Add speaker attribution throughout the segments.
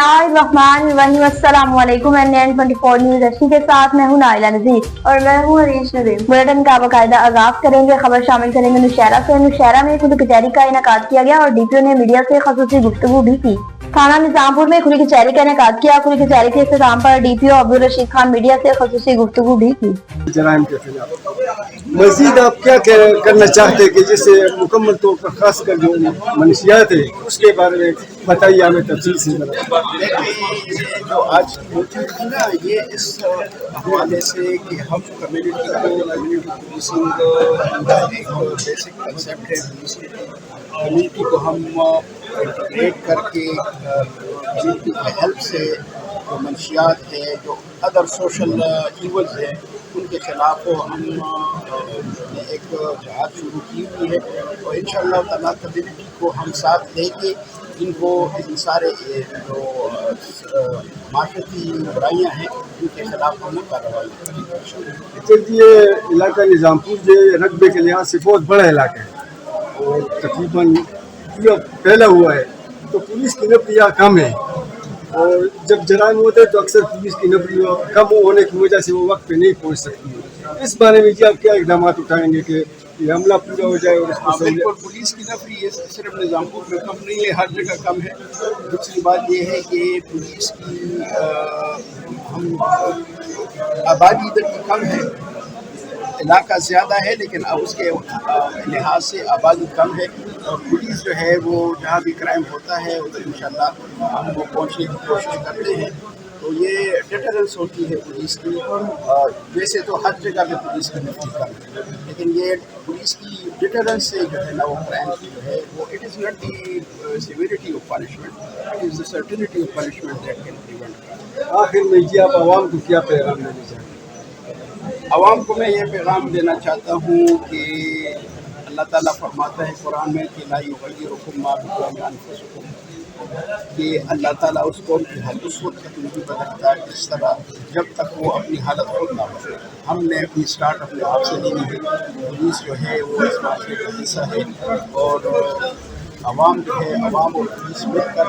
Speaker 1: बिस्मिल्लाहिर्रहमानिर्रहीम। अस्सलाम वालेकुम। N24 न्यूज़ एचडी के साथ मैं हूं नाइला नज़ीर और मैं हूं अरीश नदीम। बुलेटिन का बाकायदा आगाज करेंगे। खबर शामिल करेंगे नौशहरा से। नौशहरा में खुली कचहरी का इनेकाद किया गया और डीपीओ ने मीडिया से खसूसी गुफ्तगू भी की। थाना निजामपुर में खुली कचहरी का इनेकाद किया। खुली कचहरी के इख्तिताम पर डीपीओ अब्दुल रशीद खान मीडिया से खसूसी गुफ्तगू भी की।
Speaker 2: जराइम के खिलाफ मजीद आप क्या करना चाहते हैं कि जिससे मुकम्मल तौर पर खास कर जो मनशियात है उसके बारे में बताइए हमें तफसील से।
Speaker 3: जो आज मौजूद है ना, ये इस हवाले से कि हम कम्युनिटी पुलिसिंग एक बेसिक कंसेप्ट है। कम्युनिटी को हम इंटीग्रेट करके कम्युनिटी की हेल्प से जो मंशियात है, जो अदर सोशल इवल्स हैं, उनके खिलाफ हम एक जहाद शुरू की हुई है और इंशाअल्लाह ताला कम्युनिटी को हम साथ लेके इनको इन सारे जो माशरती बुराइयाँ हैं उनके खिलाफ हम कार्रवाई करेंगे।
Speaker 2: ये इलाका निज़ामपुर जो रकबे के लिहाज से बहुत बड़ा इलाका है और तकरीबन फैला हुआ है, तो पुलिस की नफरी यहाँ कम है और जब जराइम होते हैं तो अक्सर पुलिस की नफरी कम होने की वजह से वो वक्त पे नहीं पहुँच सकती है। इस बारे में जी आप क्या इकदाम उठाएंगे कि ये हमला पूरा हो जाए? और
Speaker 3: बिल्कुल, पुलिस की नफरी ये सिर्फ निज़ामपुर में कम नहीं है, हर जगह कम है। दूसरी बात ये है कि पुलिस की हम आबादी इधर की कम है, इलाका ज़्यादा है लेकिन अब उसके लिहाज से आबादी कम है और पुलिस जो है वो जहाँ भी क्राइम होता है उधर इंशाल्लाह हम वो पहुँचने की कोशिश करते हैं। तो ये डिटरेंस होती है पुलिस की। वैसे तो हर जगह पे पुलिस की नफरी कम है, लेकिन ये पुलिस की डिटरेंस से जो है ना वो क्राइम की जो है वो it is not the severity of punishment, it is the certainty of punishment that can prevent.
Speaker 2: आखिर में जी आप आवाम को क्या पैगाम देना चाहते हैं?
Speaker 3: आवाम को मैं ये पैगाम देना चाहता हूँ कि अल्लाह ताला फरमाता है कुरान में कि ला युग़य्यिरुकुम मा बिक़ौमिन अनफुसुकुम, कि अल्लाह ताला उस कौम की हालत उस वक्त तक नहीं बदलता इस तरह जब तक वो अपनी हालत खुद ना बदले। हमने अपनी स्टार्ट अपने आप से ली है। पुलिस जो है वो इस माशरे का हिस्सा है और आवाम जो है, आवाम और पुलिस मिलकर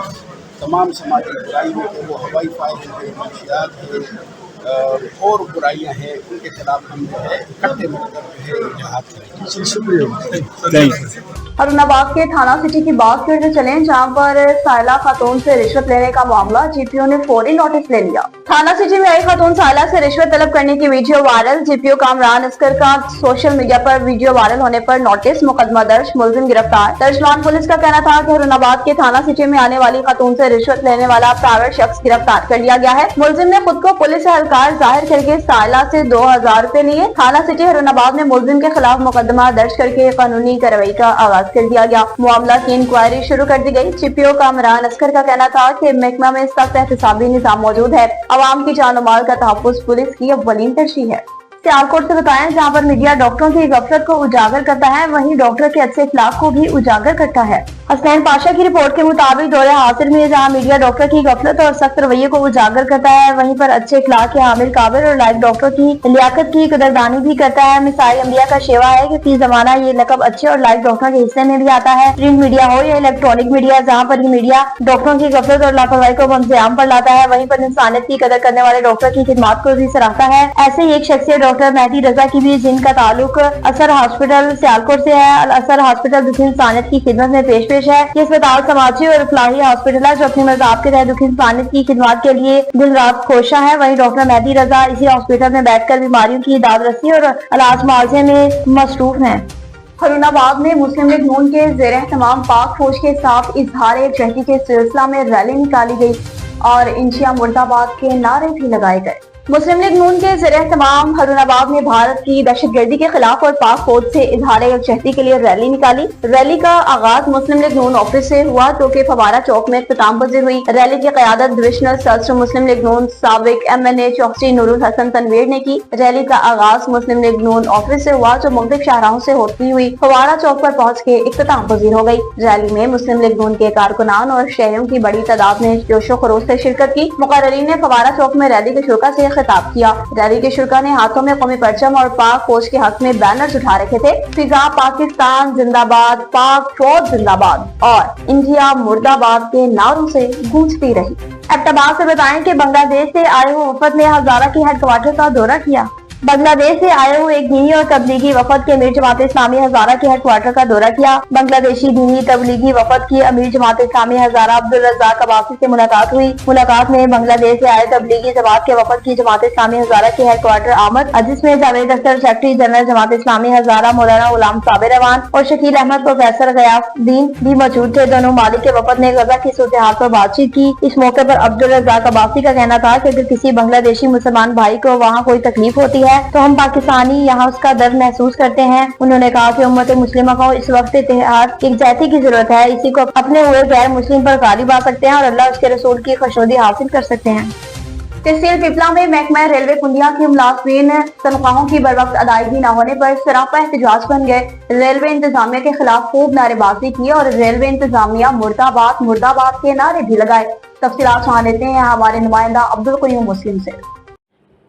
Speaker 3: तमाम समाजी बुराइयों के वो हवाई फायर है, मंशियात है और बुराइयाँ हैं, उनके खिलाफ हम जो है इकट्ठे मिलकर जो है जहाद करेंगे।
Speaker 2: शुक्रिया।
Speaker 1: हरुणाबाद के थाना सिटी की बात करते चलें, जहां पर साइला खातून से रिश्वत लेने का मामला जीपीओ ने फौरी नोटिस ले लिया। थाना सिटी में आई खातून साइला से रिश्वत तलब करने की video viral. GPO Kamran Oscar का सोशल मीडिया पर वीडियो वायरल होने पर नोटिस, मुकदमा दर्ज, मुलजिम गिरफ्तार। दर्जमान पुलिस का कहना था कि हरुणाबाद के थाना सिटी में आने वाली खातून से रिश्वत लेने वाला प्राइवेट शख्स गिरफ्तार कर लिया गया है। मुलजिम ने खुद को पुलिस एहलकार जाहिर करके साइला से 2000 रुपए लिए। थाना सिटी हरुणाबाद में मुलजिम के खिलाफ मुकदमा दर्ज करके कानूनी कार्रवाई का आगाज कर दिया गया। मामला की इंक्वायरी शुरू कर दी गई। जीपीओ कामरान अस्कर का कहना था कि महकमा में सख्त एहतसाबी निजाम मौजूद है। अवाम की जान और माल का तहफ्फुज पुलिस की अव्वलीन तरजीह है। सियालकोट से बताएं, जहां पर मीडिया डॉक्टरों की गफलत को उजागर करता है, वहीं डॉक्टर के अच्छे इखलाक को भी उजागर करता है। हसनैन पाशा की रिपोर्ट के मुताबिक दौरे हासिल में जहां मीडिया डॉक्टर की गफलत और सख्त रवैये को उजागर करता है, वहीं पर अच्छे इखलाक के हामिल, काबिल और लायक डॉक्टर की लियाकत की कदरदानी भी करता है। मिसाइल अंबिया का शेवा है कि फी जमाना ये लकब अच्छे और लायक डॉक्टरों के हिस्से में भी आता है। प्रिंट मीडिया हो या इलेक्ट्रॉनिक मीडिया, जहाँ पर ये मीडिया डॉक्टरों की गफलत और लापरवाही को बंद पर लाता है, वहीं पर इंसानियत की कदर करने वाले डॉक्टर की खिदमत को भी सराहता है। ऐसे ही एक शख्सियत डॉक्टर मेहदी रजा की भी, जिनका ताल्लुक असर हॉस्पिटल सियालकोट से है। असर हॉस्पिटल दुखी इंसानियत की खिदमत में पेश है। ये अस्पताल समाजी और इफलाही हॉस्पिटल है जो अपने मज़ाब के तहत दुखी इंसानियत की खिदमत के लिए दिन रात कोशा है। वहीं डॉक्टर मेहदी रजा इसी हॉस्पिटल में बैठकर बीमारियों की दाद रसी और इलाज मुआवजे में मसरूफ है। हरुणाबाद में मुस्लिम लीग नून के ज़ेर एहतमाम पाक फौज के साथ इजहार यकजहती के सिलसिला में रैली निकाली गई और इंशिया मुर्दाबाद के नारे भी लगाए गए। मुस्लिम लीग नून के ज़ेर एहतमाम हरुणाबाद में भारत की दहशतगर्दी के खिलाफ और पाक फौज से इजहार यकजहती के लिए रैली निकाली। रैली का आगाज मुस्लिम लीग नून ऑफिस से हुआ, जो कि फवारा चौक में इख्तिताम पजीर हुई। रैली की क़यादत डिविजनल सदर मुस्लिम लीग नून साबिक MNA चौधरी नूरुल हसन तनवीर ने की। रैली का आगाज मुस्लिम लीग नून ऑफिस से हुआ, जो मुख्तलिफ शाहराहों से होती हुई फवारा चौक पर पहुँच के इख्तिताम पजीर हो गयी। रैली में मुस्लिम लीग नून के कारकुनान और शहरियों की बड़ी तादाद ने जोशो खरोश से शिरकत की। मुकर्रीरीन ने फवारा चौक में रैली के शुरा से खिताब किया। रैली के शुरा ने हाथों में कौमी परचम और पाक फौज के हक में बैनर्स उठा रखे थे। फिजा पाकिस्तान जिंदाबाद, पाक फौज जिंदाबाद और इंडिया मुर्दाबाद के नारों से गूंजती रही। अब्बास से बताएं कि बांग्लादेश से आए हुए वफद ने हजारा के हेडक्वार्टर का दौरा किया। बांग्लादेश से आए हुए एक दीनी और तबलीगी वफद के अमीर जमात इस्लामी हजारा के हेडक्वार्टर का दौरा किया। बांग्लादेशी दीनी तबलीगी वफद की अमीर जमात इस्लामी हजारा अब्दुल रज़ाक अब्बासी से मुलाकात हुई। मुलाकात में बांग्लादेश से आए तबलीगी जमात के वफद की जमात इस्लामी हजारा के हेडक्वार्टर आमद, जिसमें जावेद अख्तर सेक्रेटरी जनरल जमात इस्लामी हजारा मौलाना गुलाम साबिर रवान और शकील अहमद प्रोफेसर गयासुद्दीन भी मौजूद थे। दोनों मालिक के वफद ने गजा की सूरत-ए-हाल पर बातचीत की। इस मौके पर अब्दुल रज़ाक अब्बासी का कहना था कि अगर किसी बांग्लादेशी मुसलमान भाई को वहाँ कोई तकलीफ होती है तो हम पाकिस्तानी यहाँ उसका दर्द महसूस करते हैं। उन्होंने कहा कि उम्मत मुस्लिमा को इस वक्त इत्तेहाद एकजाती की जरूरत है। इसी को अपने हुए गैर मुस्लिम पर गालिब आ सकते हैं और अल्लाह उसके रसूल की खुशनुदी हासिल कर सकते हैं। तहसील पिपला में महकमा रेलवे कुंडिया के मुलाजमीन तनख्वाहों की बर वक्त अदायगी न होने पर सरापा एहतजाज बन गए। रेलवे इंतजामिया के खिलाफ खूब नारेबाजी की और रेलवे इंतजामिया मुर्दाबाद मुर्दाबाद के नारे भी लगाए। तफसीलात सुना लेते हैं हमारे नुमाइंदा अब्दुल कयूम मुस्लिम से।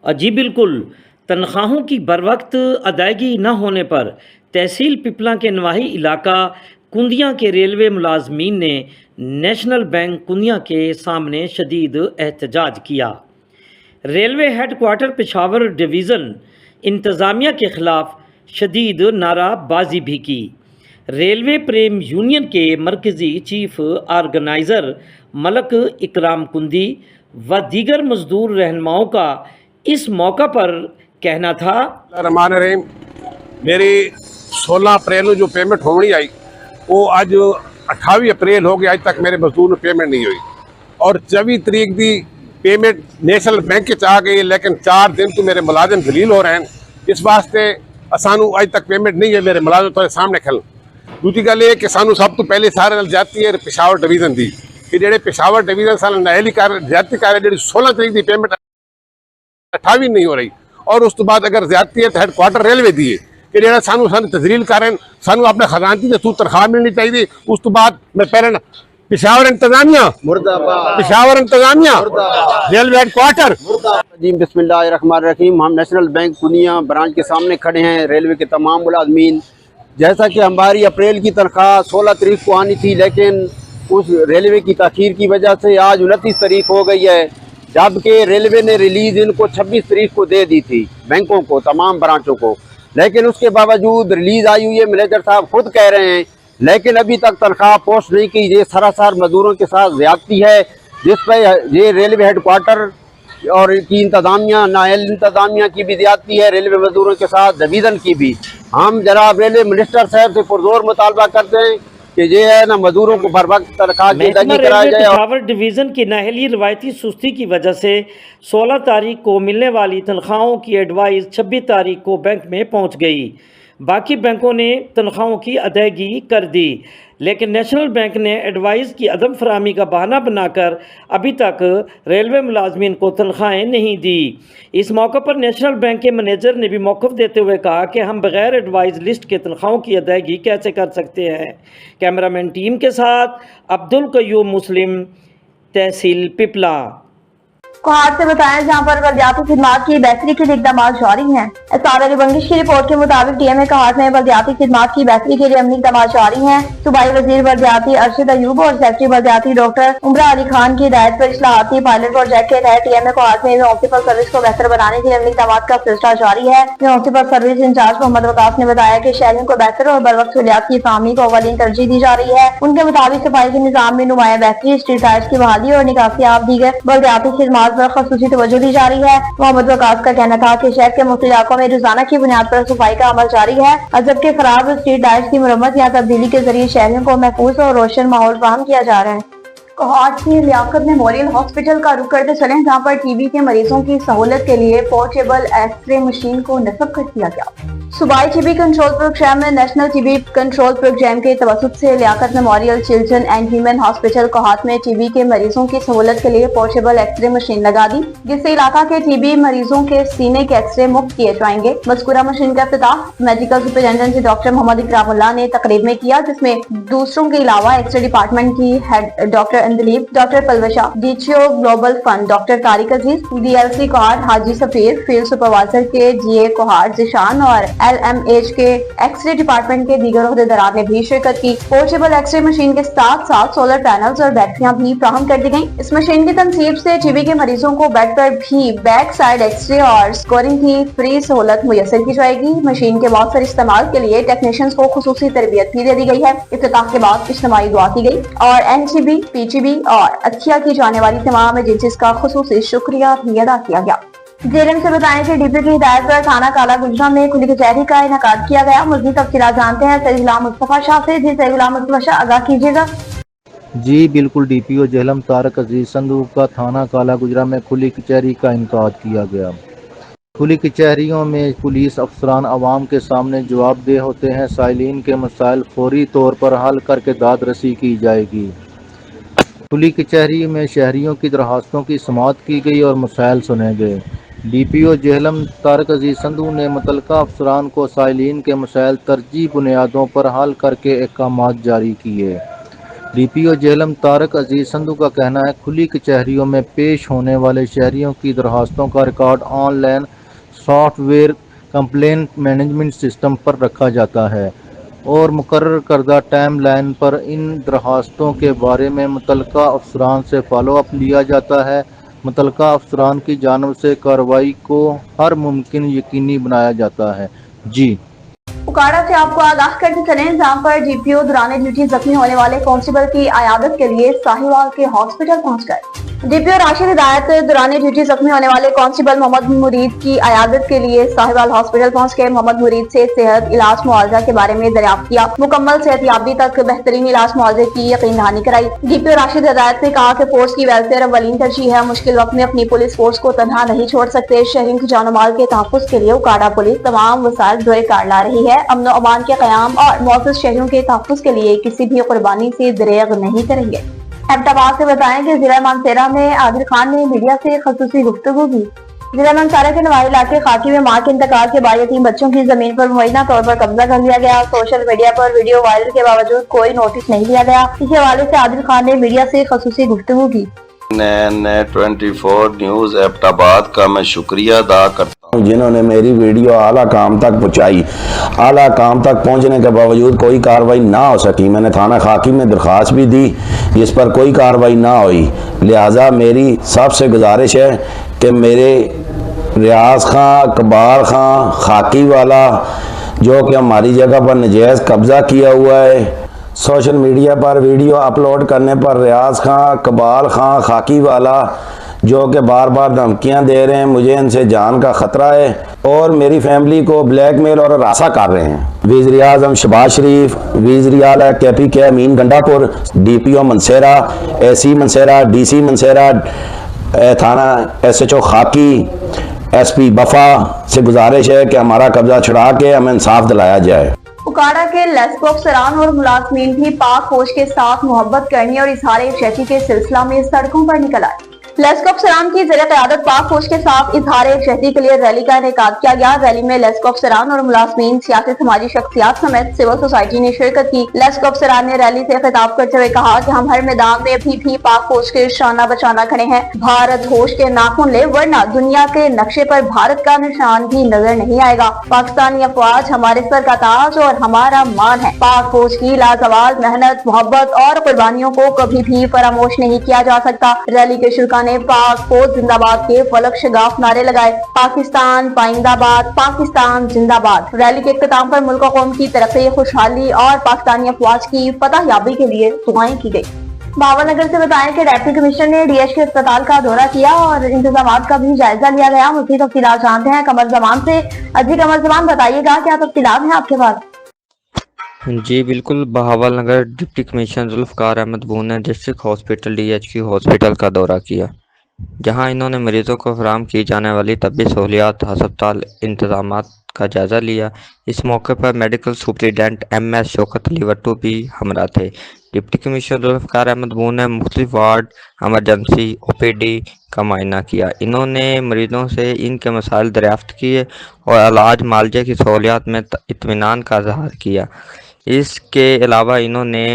Speaker 4: जी बिल्कुल, तनख्वाहों की बर वक्त अदायगी न होने पर तहसील पिपला के नवाही इलाका कुंदिया के रेलवे मुलाजमीन ने नेशनल बैंक कुंदिया के सामने शदीद एहतजाज किया। रेलवे हेडक्वार्टर पेशावर डिवीज़न इंतज़ामिया के ख़िलाफ़ शदीद नाराबाजी भी की। रेलवे प्रेम यूनियन के मरकज़ी चीफ ऑर्गेनाइज़र मलक इकराम कुंदी व दीगर मजदूर रहनुमाओं का इस मौका पर कहना था।
Speaker 5: रहीम, मेरी 16 अप्रैल को जो पेमेंट होनी आई वो आज 28 अप्रैल हो गई, आज तक मेरे मजदूर ने पेमेंट नहीं हुई और 24 तरीक की पेमेंट नेशनल बैंक च आ गई, लेकिन 4 दिन तो मेरे मुलाजिम जलील हो रहे हैं। इस वास्ते सानू आज तक पेमेंट नहीं है, मेरे मुलाजिम तो सामने खल। दूसरी गल ये कि सानू सब तो पहले सारे नाल जाती है पेशावर डिवीजन की कि जेडे पेशावर डिवीजन साल नायली कर जाती कर जी 16 तरीक की पेमेंट 28 नहीं हो रही और उस तो बाद अगर ज्यादती है तो हेडक्वार्टर रेलवे दी है कि जेड़ा सानू तजलील करें, सानू अपने खजानची के सूत तनख्वाह मिलनी चाहिए। उस तो बाद मैं पहले पेशावर इंतजामिया मुर्दाबाद, पेशावर इंतजामिया रेलवे हेडक्वार्टर
Speaker 6: जी। बिस्मिल्लाहिर्रहमानिर्रहीम। हम नेशनल बैंक कुनिया ब्रांच के सामने खड़े हैं। रेलवे के तमाम मुलाजमीन, जैसा कि हमारी अप्रैल की तनख्वाह 16 तारीख को आनी थी, लेकिन उस रेलवे की ताखीर की वजह से आज 29 तारीख हो गई है, जबकि रेलवे ने रिलीज इनको 26 तारीख को दे दी थी बैंकों को, तमाम ब्रांचों को। लेकिन उसके बावजूद रिलीज आई हुई है, मैनेजर साहब खुद कह रहे हैं, लेकिन अभी तक तनख्वाह पोस्ट नहीं की। ये सरासर मजदूरों के साथ ज्यादती है, जिस पर ये रेलवे हेडक्वार्टर और की इंतजामिया, नायल इंतजामिया की भी ज्यादती है, रेलवे मजदूरों के साथ डिवीज़न की भी। हम जनाब रेलवे मिनिस्टर साहब से पुरजोर मुतालबा करते हैं कि ये है ना मजदूरों को बर वक्त तनख्वाह की अदायगी कराया जाए।
Speaker 4: पेशावर डिवीज़न की नाहली रवायती सुस्ती की वजह से 16 तारीख को मिलने वाली तनख्वाहों की एडवाइस 26 तारीख को बैंक में पहुंच गई। बाकी बैंकों ने तनख्वाहों की अदायगी कर दी, लेकिन नेशनल बैंक ने एडवाइस की अदम फरामी का बहाना बनाकर अभी तक रेलवे मुलाजमीन को तनख्वाहें नहीं दी। इस मौके पर नेशनल बैंक के मैनेजर ने भी मौक़िफ़ देते हुए कहा कि हम बगैर एडवाइस लिस्ट के तनख्वाहों की अदायगी कैसे कर सकते हैं। कैमरामैन टीम के साथ अब्दुल कयूम मुस्लिम, तहसील पिपला।
Speaker 1: कोहाट से बताया जहां पर बलदियाती खिदमात की बेहतरी के लिए इकदाम जारी हैं। SR बंगिश की रिपोर्ट के मुताबिक TMA कोहाट में बलदियाती खिदमात की बेहतरी के लिए अमली इकदाम जारी हैं। सूबाई वजीर बलदियाती अरशद अयूब और सेक्रेटरी बलदियाती डॉक्टर उमरा अली खान की हिदायत पर इस्लाहाती पायलट प्रोजेक्ट के तहत TMA कोहाट में म्युनिसिपल सर्विस को बेहतर बनाने के लिए अमली इकदाम का सिलसिला जारी है। Municipal service incharge Mohammad Waqas ने बताया कि शहरियों को बेहतर और बर वक्त सहूलियात की फराहमी को अव्वलीन तरजीह दी जा रही है। उनके मुताबिक सफाई के निजाम में नुमाया बेहतरी, स्ट्रीट लाइट्स की बहाली और निकासी आप दीगर बलदियाती खिदमात पर खसूसी तवज्जो दी जा रही है। मोहम्मद वकास का कहना था कि शहर के मुख्तलिफ इलाकों में रोजाना की बुनियाद पर सफाई का अमल जारी है, जबकि खराब स्ट्रीट लाइट्स की मरम्मत या तब्दीली के जरिए शहरियों को महफूज और रोशन माहौल फराहम किया जा रहा है। कोहाट की लियाकत मेमोरियल हॉस्पिटल का रुख करते चलें, जहां पर टीबी के मरीजों की सहूलत के लिए पोर्टेबल एक्सरे मशीन को नस्ब कर दिया गया। सूबाई टीबी कंट्रोल प्रोग्राम में नेशनल टीबी कंट्रोल प्रोग्राम के तवसुत से Liaquat memorial children and human hospital Kohat में टीबी के मरीजों की सहूलत के लिए पोर्टेबल एक्सरे मशीन लगा दी, जिससे इलाका के टीबी मरीजों के सीने के एक्सरे मुफ्त किए जाएंगे। मज़कूरा मशीन का इफ्तिताह medical superintendent doctor Mohammad Ikramullah ने तकरीब में किया, जिसमें दूसरों के अलावा एक्सरे डिपार्टमेंट की head doctor Andleeb, doctor Palwasha, DCO global fund doctor Tariq Aziz, DLC Kohat Haji Safeer, field supervisor के GA कोहाट जिशान और LMH के एक्सरे डिपार्टमेंट के दीगर ओहदेदारान ने भी शिरकत की। पोर्टेबल एक्सरे मशीन के साथ साथ सोलर पैनल्स और बैटरियां भी फ्राहम कर दी गयी। इस मशीन की तनसीब से TB के मरीजों को बेड पर भी बैक साइड एक्सरे और स्कोरिंग की फ्री सहूलत मुयसर की जाएगी। मशीन के मौसर इस्तेमाल के लिए टेक्नीशियंस को खुसूसी तरबियत भी दे दी गई है। इफ्तिताह के बाद इज्तिमाई दुआ की गई और NTB, PGB और अथिया की जाने वाली तमाम एजेंसीज का खुसूसी शुक्रिया भी अदा किया गया। जेएलएम से बताएं कि DPO की हिदायत पर थाना काला गुजरा में खुली कचहरी का इनेकाद किया गया। मज़ीद तफसीलात जानते हैं सैयद गुलाम मुस्तफा शाह से। जी सैयद गुलाम मुस्तफा शाह, आगाह कीजिएगा।
Speaker 7: जी बिल्कुल, DPO जेहलम तारक अजीज संधू का थाना काला गुजरा में खुली कचहरी का इनेकाद किया गया। खुली कचहरियों में पुलिस अफसरान आवाम के सामने जवाबदेह होते हैं। साइलिन के मसाइल फौरी तौर पर हल करके दाद रसी की जाएगी। खुली कचहरी में शहरियों की दरखास्तों की समाअत की गई और मसाइल सुने गए। DPO जेहलम तारक अजीज संधू ने मुतल्लिका अफसरान को साइलिन के मसाइल तरजीह बुनियादों पर हल करके अहकामात जारी किए। DPO जेहलम तारक अजीज संधू का कहना है, खुली कचहरियों में पेश होने वाले शहरियों की दरखास्तों का record online software complaint management system पर रखा जाता है और मुकर्रर करदा टाइम लाइन पर इन दरखास्तों के बारे में मुतल्लिका अफसरान से फॉलो अप लिया जाता है। मुतल्लिका अफसरान की जानिब से कार्रवाई को हर मुमकिन यकीनी बनाया जाता है। जी
Speaker 1: उकाड़ा से आपको आगाह करते चलें, जहां पर DPO दौरान ड्यूटी जख्मी होने वाले कांस्टेबल की अयादत के लिए साहिवाल के हॉस्पिटल पहुंच गए। DPO राशिद हिदायत दौरान ड्यूटी जख्मी होने वाले कांस्टेबल मोहम्मद मुरीद की अयादत के लिए साहिवाल हॉस्पिटल पहुंच गए। मोहम्मद मुरीद से सेहत, इलाज, मुआवजा के बारे में दरियाफ्त किया। मुकम्मल सेहतयाबी तक बेहतरीन इलाज मुआवजे की यकीन दहानी कराई। DPO राशिद हिदायत ने कहा कि फोर्स की वेलफेयर अव्वलीन तरजीह है। मुश्किल वक्त में अपनी पुलिस फोर्स को तनहा नहीं छोड़ सकते। शहरियों की जान माल के तहफ़्फ़ुज़ के लिए उकाड़ा पुलिस तमाम वसाइल जोए कार ला रही है। अमन और अमान के क़याम और मुअज़्ज़ज़ शहरियों के तहफ़्फ़ुज़ के लिए किसी भी कुर्बानी से दरेग नहीं करेंगे। अहमदाबाद से बताएं कि जिला मानसेरा में आदिल खान ने मीडिया से खसूसी गुफ्तगू की। जिला मानसेरा के नवाई इलाके खाकी में मां के इंतकाल के बाद यतीम बच्चों की जमीन पर मुबैना तौर पर कब्जा कर लिया गया। सोशल मीडिया पर वीडियो वायरल के बावजूद कोई नोटिस नहीं लिया गया। इस हवाले से आदिल खान ने मीडिया से खसूसी गुफ्तगू की।
Speaker 8: 24 न्यूज़ अहमदाबाद का मैं शुक्रिया अदा करता हूँ जिन्होंने मेरी वीडियो आला काम तक पहुँचाई। आला काम तक पहुँचने के बावजूद कोई कार्रवाई ना हो सकी। मैंने थाना खाकी में दरख्वास्त भी दी जिस पर कोई कार्रवाई ना हुई। लिहाजा मेरी सबसे गुजारिश है कि मेरे रियाज खां, इकबाल खां, खाकी वाला जो कि हमारी जगह पर नजायज़ कब्ज़ा किया हुआ है, सोशल मीडिया पर वीडियो अपलोड करने पर रियाज खां, इकबाल खां, खाकी वाला जो कि बार बार धमकियां दे रहे हैं, मुझे इनसे जान का ख़तरा है और मेरी फैमिली को ब्लैकमेल और हरासा कर रहे हैं। वज़ीर आज़म शहबाज शरीफ, वज़ीर आला KPK अमीन Gandapur, DPO Mansera, AC Mansera, DC Mansera, थाना SHO खाकी, SP बफा से गुजारिश है कि हमारा कब्ज़ा छुड़ा के हमें इंसाफ दिलाया जाए।
Speaker 1: उकाड़ा के लेस्को अफसरान और मुलाजमीन भी पाक फौज के साथ मोहब्बत करने और इजहार यकजहती के सिलसिला में सड़कों पर निकल आए। लेस्को अफसरान की ज़ेरे क़यादत पाक फौज के साथ इजहार यकजहती के लिए रैली का इनेकाद किया गया। रैली में लेस्को अफसरान और मुलाजमीन, सियासी समाजी शख्सियात समेत सिविल सोसाइटी ने शिरकत की। लेस्को अफसरान ने रैली से खिताब करते हुए कहा कि हम हर मैदान में अभी भी पाक फौज के शाना बचाना खड़े हैं। भारत होश के नाखून ले, वरना दुनिया के नक्शे पर भारत का निशान भी नजर नहीं आएगा। पाकिस्तानी अफवाज हमारे सर का ताज और हमारा मान है। पाक फौज की लाजवाल मेहनत, मोहब्बत और कुर्बानियों को कभी भी फरामोश नहीं किया जा सकता। रैली के शुरा ने पाक फौज जिंदाबाद के फलक शगाफ नारे लगाए। पाकिस्तान पाइंदाबाद, पाकिस्तान जिंदाबाद। रैली के इख्तिताम पर मुल्क कौम की तरक्की, खुशहाली और पाकिस्तानी अफवाज की फतहयाबी के लिए दुआएं की गई। भावनगर से बताएं कि डिप्टी कमिश्नर ने DH के अस्पताल का दौरा किया और इंतजाम का भी जायजा लिया गया। मज़ीद तफसीलात जानते हैं कमर जमान से। जी कमर जमान, बताइएगा क्या तफसीलात हैं आपके पास?
Speaker 9: जी बिल्कुल, बहावलनगर डिप्टी कमिश्नर जुल्फ़कार अहमद बून ने डिस्ट्रिक्ट हॉस्पिटल DHQ हॉस्पिटल का दौरा किया, जहां इन्होंने मरीजों को फराहम की जाने वाली तबी सहूलियात, हस्पताल इंतजामात का जायजा लिया। इस मौके पर medical superintendent MS Shaukat Ali Wattoo भी हमरा थे। डिप्टी कमिश्नर जुल्फ़कार अहमद बून ने मुख्तलिफ वार्ड, एमरजेंसी, OPD का मुआयना किया। इन्होंने मरीजों से इनके मसाइल दरियाफ्त किए और इलाज मालजे की सहूलियात में इत्मीनान का इज़हार किया। इसके अलावा इन्होंने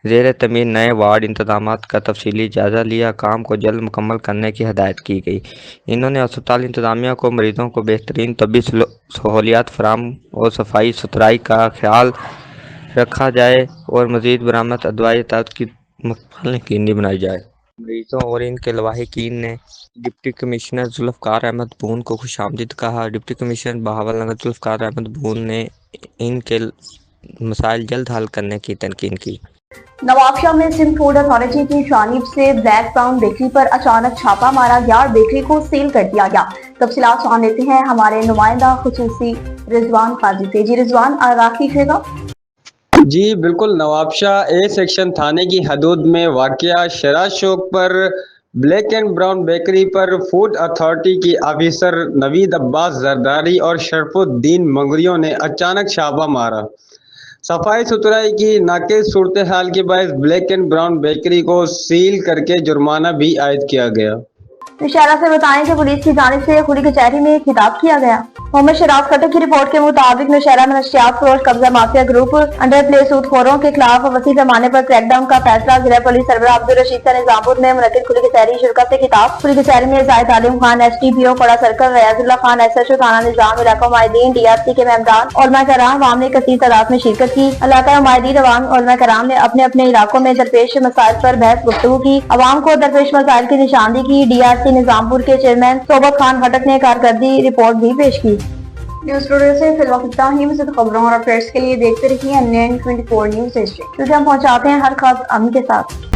Speaker 9: ज़ेर तमीर नए वार्ड इंतजामात का तफसीली जायज़ा लिया। काम को जल्द मुकम्मल करने की हदायत की गई। इन्होंने अस्पताल इंतजामिया को मरीज़ों को बेहतरीन तबी सहूलियात फराहम और सफाई सुथराई का ख्याल रखा जाए और मज़ीद बरामद अदवाई की मुकम्मल यकीनी बनाई जाए। मरीजों और इनके लवाहिकीन ने डिप्टी कमिश्नर जुल्फ़कार अहमद बून को खुशामदीद कहा। डिप्टी कमिश्नर बहावल नगर जुल्फ़कार अहमद बून ने इनके मसाइल जल्द हल करने की तनकीन की।
Speaker 1: नवाबशाह में सिंध फूड अथॉरिटी की जानिब से ब्लैक ब्राउन बेकरी पर अचानक छापा मारा गया और बेकरी को सील कर दिया गया। तफसीलात जान लेते हैं हमारे नुमाइंदा खुसूसी रिजवान काजी से। जी रिजवान, आगाह कीजिएगा।
Speaker 10: जी बिल्कुल, नवाबशाह ए सेक्शन थाने की हदूद में वाक़या शराज चौक पर ब्लैक एंड ब्राउन बेकरी पर फूड अथॉरिटी की ऑफिसर नवीद अब्बास जरदारी और शरफुद्दीन मंगरियों ने अचानक छापा मारा। सफाई सुथराई की नाक़िस सूरत हाल के बायस ब्लैक एंड ब्राउन बेकरी को सील करके जुर्माना भी आयद किया गया।
Speaker 1: इशारा से बताएं कि पुलिस की जानिब से खुली कचहरी में खिताब किया गया। मोहम्मद शराफ खट्टर की रिपोर्ट के मुताबिक नौशहरा में नशियात फरोश कब्जा माफिया ग्रुप अंडर प्ले सूदखोरों के खिलाफ वसी पैमाने पर क्रैकडाउन का फैसला जिला पुलिस सरबराह अब्दुल रशीद का निजामपुर में मुनक्किद खुली कचहरी शिरकत से खिताब। खुली कचहरी में जाहिद आलिम खान STPO कोड़ा सर्कल, रियाजुल्लाह खान SHO थाना निजाम, इलाका मुआहिदीन DRC के मेहमान, उलमा कराम अवाम ने कसीर तादाद में शिरकत की। इलाका मुआहिदीन अवाम उलमा कराम ने अपने अपने इलाकों में दरपेश मसाइल पर बहस गुफ्तगू की। अवाम को दरपेश मसाइल की निशानदी की। DRC निजामपुर के चेयरमैन सोबत खान खटक ने कारकर्दी रिपोर्ट भी पेश की। न्यूज स्टूडियो से फिलहाल इतना ही। मज़ीद खबरों और अपडेट्स के लिए देखते रहिए NN24 न्यूज डिस्ट्रिक्ट, क्योंकि हम पहुंचाते हैं हर खबर अमन के साथ।